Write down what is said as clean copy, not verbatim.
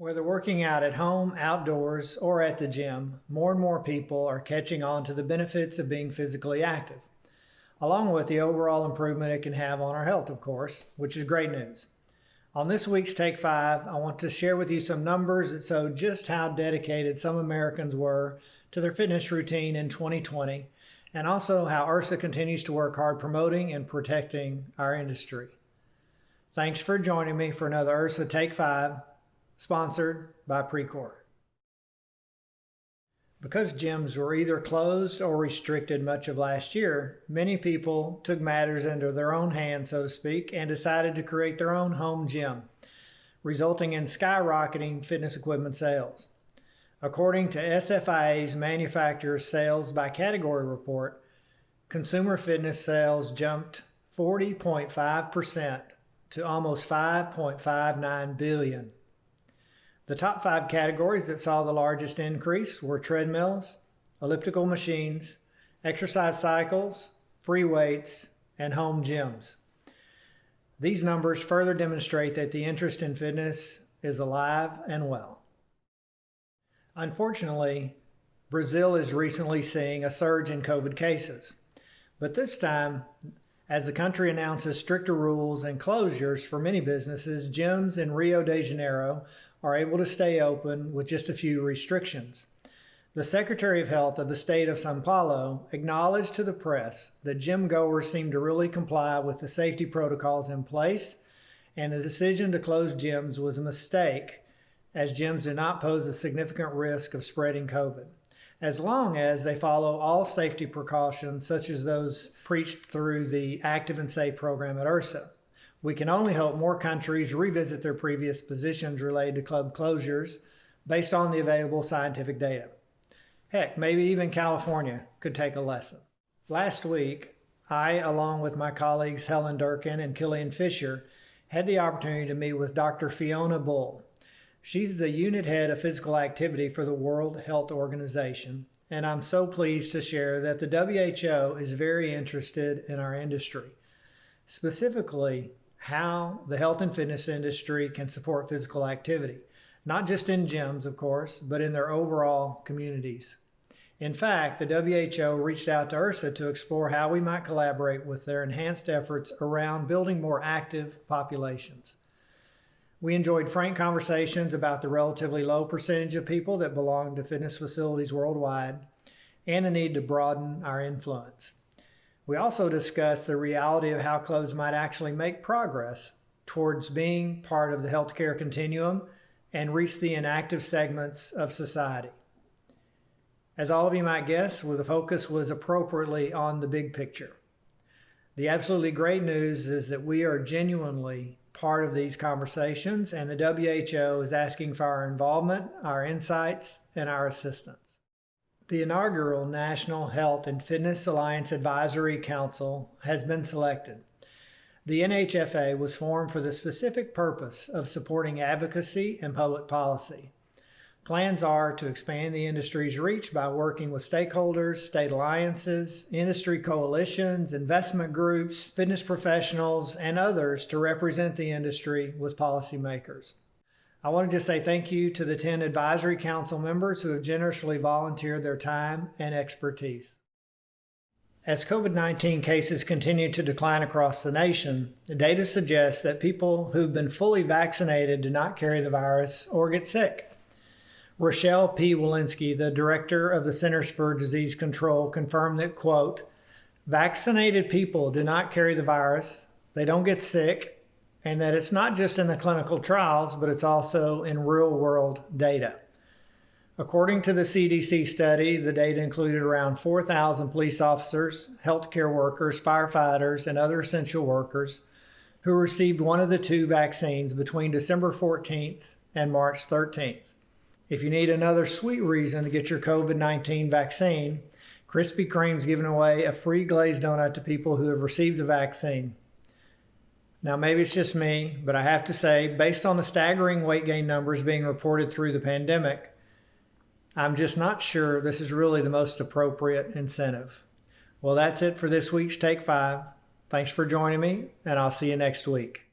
Whether working out at home, outdoors, or at the gym, more and more people are catching on to the benefits of being physically active, along with the overall improvement it can have on our health, of course, which is great news. On this week's Take 5, I want to share with you some numbers that show just how dedicated some Americans were to their fitness routine in 2020, and also how IHRSA continues to work hard promoting and protecting our industry. Thanks for joining me for another IHRSA Take 5, sponsored by Precor. Because gyms were either closed or restricted much of last year, many people took matters into their own hands, so to speak, and decided to create their own home gym, resulting in skyrocketing fitness equipment sales. According to SFIA's Manufacturer Sales by Category report, consumer fitness sales jumped 40.5% to almost $5.59 billion. The top 5 categories that saw the largest increase were treadmills, elliptical machines, exercise cycles, free weights, and home gyms. These numbers further demonstrate that the interest in fitness is alive and well. Unfortunately, Brazil is recently seeing a surge in COVID cases, but this time, as the country announces stricter rules and closures for many businesses, gyms in Rio de Janeiro are able to stay open with just a few restrictions. The Secretary of Health of the state of São Paulo acknowledged to the press that gym goers seem to really comply with the safety protocols in place, and the decision to close gyms was a mistake, as gyms do not pose a significant risk of spreading COVID, as long as they follow all safety precautions such as those preached through the Active and Safe program at IHRSA. We can only hope more countries revisit their previous positions related to club closures based on the available scientific data. Heck, maybe even California could take a lesson. Last week, I, along with my colleagues Helen Durkin and Killian Fisher, had the opportunity to meet with Dr. Fiona Bull. She's the unit head of physical activity for the World Health Organization, and I'm so pleased to share that the WHO is very interested in our industry, specifically how the health and fitness industry can support physical activity, not just in gyms, of course, but in their overall communities. In fact, the WHO reached out to IHRSA to explore how we might collaborate with their enhanced efforts around building more active populations. We enjoyed frank conversations about the relatively low percentage of people that belong to fitness facilities worldwide and the need to broaden our influence. We also discussed the reality of how clubs might actually make progress towards being part of the healthcare continuum and reach the inactive segments of society. As all of you might guess, the focus was appropriately on the big picture. The absolutely great news is that we are genuinely part of these conversations, and the WHO is asking for our involvement, our insights, and our assistance. The inaugural National Health and Fitness Alliance Advisory Council has been selected. The NHFA was formed for the specific purpose of supporting advocacy and public policy. Plans are to expand the industry's reach by working with stakeholders, state alliances, industry coalitions, investment groups, fitness professionals, and others to represent the industry with policymakers. I want to just say thank you to the 10 Advisory Council members who have generously volunteered their time and expertise. As COVID-19 cases continue to decline across the nation, the data suggests that people who've been fully vaccinated do not carry the virus or get sick. Rochelle P. Walensky, the director of the Centers for Disease Control, confirmed that, quote, "Vaccinated people do not carry the virus, they don't get sick, and that it's not just in the clinical trials, but it's also in real-world data." According to the CDC study, the data included around 4,000 police officers, healthcare workers, firefighters, and other essential workers who received one of the 2 vaccines between December 14th and March 13th. If you need another sweet reason to get your COVID-19 vaccine, Krispy Kreme's giving away a free glazed donut to people who have received the vaccine. Now, maybe it's just me, but I have to say, based on the staggering weight gain numbers being reported through the pandemic, I'm just not sure this is really the most appropriate incentive. Well, that's it for this week's Take 5. Thanks for joining me, and I'll see you next week.